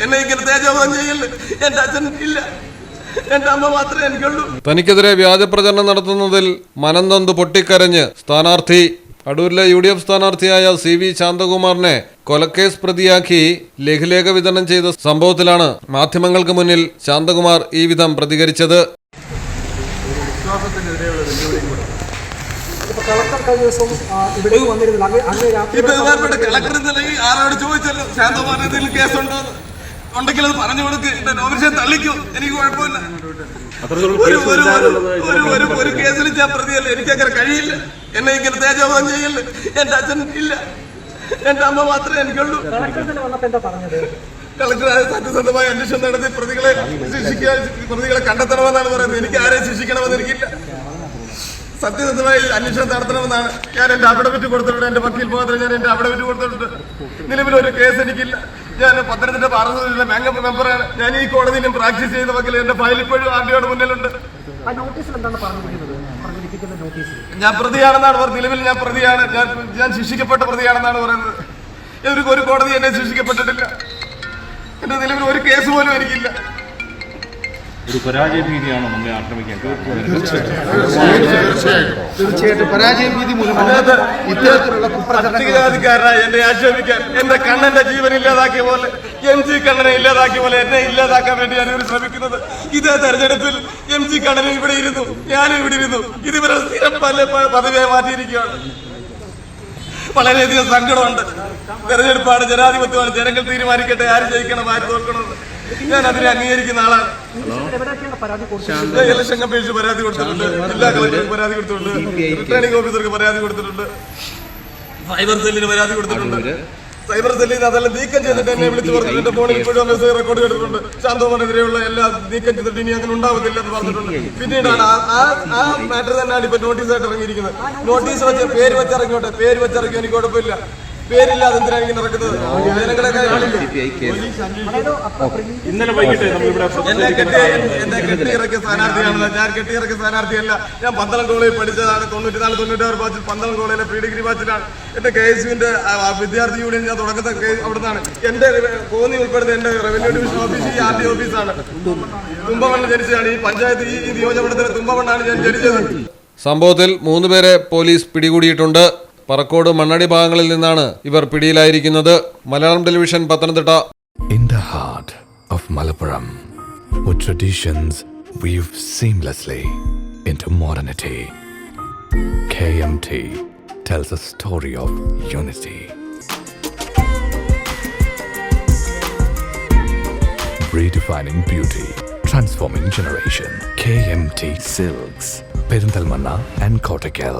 എന്നെ ഇങ്ങനെ തേജോവധം ചെയ്യല്ലേ. എന്റെ അച്ഛൻ ഇല്ല, എന്റെ അമ്മ മാത്രമേ എനിക്കുള്ളൂ. തനിക്കെതിരെ വ്യാജ പ്രചരണം നടത്തുന്നതിൽ മനംനൊന്ത് പൊട്ടിക്കരഞ്ഞ് സ്ഥാനാർത്ഥി അടൂരിലെ UDF സ്ഥാനാർത്ഥിയായ CV ശാന്തകുമാറിനെ കൊലക്കേസ് പ്രതിയാക്കി ലഘുലേഖ വിതരണം ചെയ്ത സംഭവത്തിലാണ് മാധ്യമങ്ങൾക്ക് മുന്നിൽ ശാന്തകുമാർ ഈ വിധം പ്രതികരിച്ചത്. ആരോട് ചോദിച്ചല്ലോ ശാന്തകുമാറിന് എന്തെങ്കിലും കേസുണ്ടോ ഉണ്ടെങ്കിൽ അത് പറഞ്ഞു കൊടുക്ക്. എന്റെ നോമിനേഷൻ തള്ളിക്കൂ, എനിക്ക് കുഴപ്പമില്ല. ഒരു കേസിൽ ഞാൻ പ്രതിയല്ല, എനിക്കങ്ങനെ കഴിയില്ല. എന്നെ ഇങ്ങനെ തേജോവധം ചെയ്യല്ലേ. എന്റെ അച്ഛൻ ഇല്ല, എന്റെ അമ്മ മാത്രമേ എനിക്കുള്ളൂ. കളക്ടർ സത്യസന്ധമായ അന്വേഷണം നടത്തി പ്രതികളെ കണ്ടെത്തണമെന്നാണ് പറയുന്നത്. എനിക്ക് ആരെയും ശിക്ഷിക്കണമെന്ന് എനിക്കില്ല. സത്യസന്ധമായി അന്വേഷണം നടത്തണമെന്നാണ് ഞാൻ എന്റെ അഫിഡവിറ്റ് കൊടുത്തിട്ടുണ്ട്. എന്റെ വക്കീൽ മുഖാന്തരം ഞാൻ എന്റെ അഫിഡവിറ്റ് കൊടുത്തിട്ടുണ്ട്. നിലവിലൊരു കേസ് എനിക്കില്ല. ഞാൻ പത്തനംതിട്ട പാർലമെന്റിലെ ബാങ്ക് മെമ്പറാണ്. ഞാൻ ഈ കോടതിയിലും പ്രാക്ടീസ് ചെയ്യുന്ന വക്കീൽ. എന്റെ ഫയൽ ഇപ്പോഴും ആർഡിയോയുടെ മുന്നിലുണ്ട്. ഞാൻ പ്രതിയാണെന്നാണ് പറഞ്ഞത്. നിലവിൽ ഞാൻ പ്രതിയാണ്. ഞാൻ ശിക്ഷിക്കപ്പെട്ട പ്രതിയാണെന്നാണ് പറയുന്നത്. ഒരു കോടതി എന്നെ ശിക്ഷിക്കപ്പെട്ടിട്ടില്ല. എന്റെ നിലവിൽ ഒരു കേസ് പോലും എനിക്കില്ല. ഒരു പരാജയ ഭീതിയാണോ നമ്മളെ ആക്രമിക്കാൻ? തീർച്ചയായിട്ടും പരാജയ ഭീതി മൂലം ഇത്തരത്തിലുള്ള പട്ടികജാതിക്കാരനായി എന്നെ ആക്ഷേപിക്കാൻ, എന്റെ കണ്ണന്റെ ജീവൻ ഇല്ലാതാക്കിയ പോലെ, MC കണ്ണനെ ഇല്ലാതാക്കിയ പോലെ എന്നെ ഇല്ലാതാക്കാൻ വേണ്ടി ഞാൻ ശ്രമിക്കുന്നത്. ഇതേ തെരഞ്ഞെടുപ്പിൽ MC കണ്ണനും ഇവിടെ ഇരുന്നു, ഞാനും ഇവിടെ ഇരുന്നു. ഇതുവരെ സ്ഥിരം പദവിയായി മാറ്റിയിരിക്കുകയാണ്. വളരെയധികം സങ്കടമുണ്ട്. തെരഞ്ഞെടുപ്പാണ്, ജനാധിപത്യമാണ്. ജനങ്ങൾ തീരുമാനിക്കട്ടെ ആര് ജയിക്കണം ആര് തോൽക്കണം. ഞാൻ അതിനെ അംഗീകരിക്കുന്ന ആളാണ്. ഇലക്ഷൻ കമ്മീഷൻ പരാതി കൊടുത്തിട്ടുണ്ട്, ജില്ലാ കളക്ടർക്ക് പരാതി കൊടുത്തിട്ടുണ്ട്, റിട്ടേണിംഗ് ഓഫീസർക്ക് പരാതി കൊടുത്തിട്ടുണ്ട്, സൈബർ സെല്ലിന് പരാതി കൊടുത്തിട്ടുണ്ട്. സൈബർ സെല്ലിൽ നിന്ന് അതെല്ലാം നീക്കം ചെയ്തിട്ട് എന്നെ വിളിച്ചു പറഞ്ഞു. എന്റെ ഫോണിൽ ഇപ്പോഴും മെസ്സേജ് റെക്കോർഡ് ചെയ്തിട്ടുണ്ട്. ശാന്തകുമാറിനെതിരെയുള്ള എല്ലാം നീക്കം ചെയ്തിട്ട് ഇനി അങ്ങനെ ഉണ്ടാവത്തില്ല എന്ന് പറഞ്ഞിട്ടുണ്ട്. പിന്നീടാണ് ആ മാറ്റർ തന്നെയാണ് ഇപ്പൊ നോട്ടീസായിട്ട് ഇറങ്ങിയിരിക്കുന്നത്. നോട്ടീസ് വെച്ച് പേര് വെച്ചിറങ്ങിയോട്ടെ, പേര് വെച്ചിറങ്ങിയോ എനിക്ക് കുഴപ്പമില്ല. പേരില്ലാതെ എന്തിനാണ് ഇങ്ങനെ നടക്കുന്നത്? ജനങ്ങളൊക്കെ ഇന്നലെ വൈകിട്ട് എന്നെ കെട്ടിയിറക്കിയ സ്ഥാനാർത്ഥിയാണല്ലോ. ഞാൻ കെട്ടിയിറക്കിയ സ്ഥാനാർത്ഥിയല്ല. ഞാൻ പന്തളം കോളേജിൽ പഠിച്ചതാണ്. 94-96 ബാച്ചിൽ പന്തളം കോളേജിലെ പ്രീ-ഡിഗ്രി ബാച്ചിലാണ്. എന്റെ KSUവിന്റെ വിദ്യാർത്ഥി യൂണിയൻ ഞാൻ തുടങ്ങുന്ന അവിടെ നിന്നാണ്. എന്റെ കോന്നി ഉൾപ്പെടുന്ന എന്റെ റവന്യൂ ഡിവിഷൻ ഓഫീസ് ഈ RD ഓഫീസാണ്. തുമ്പമണ്ണ് ജനിച്ചതാണ്. ഈ പഞ്ചായത്ത് ഈ നിയോജകമണ്ഡലത്തിലെ തുമ്പമണ്ണാണ് ഞാൻ ജനിച്ചത്. സംഭവത്തിൽ 3 പേരെ പോലീസ് പിടികൂടിയിട്ടുണ്ട്. പറക്കോട്, മണ്ണടി ഭാഗങ്ങളിൽ നിന്നാണ് ഇവർ പിടിയിലായിരിക്കുന്നത്. Malayalam television, Pathanamthitta. In the heart of Malappuram, where traditions weave seamlessly into modernity, KMT tells a story of unity. Redefining beauty, transforming generation. KMT Silks, Perinthalmanna and Kottakkal.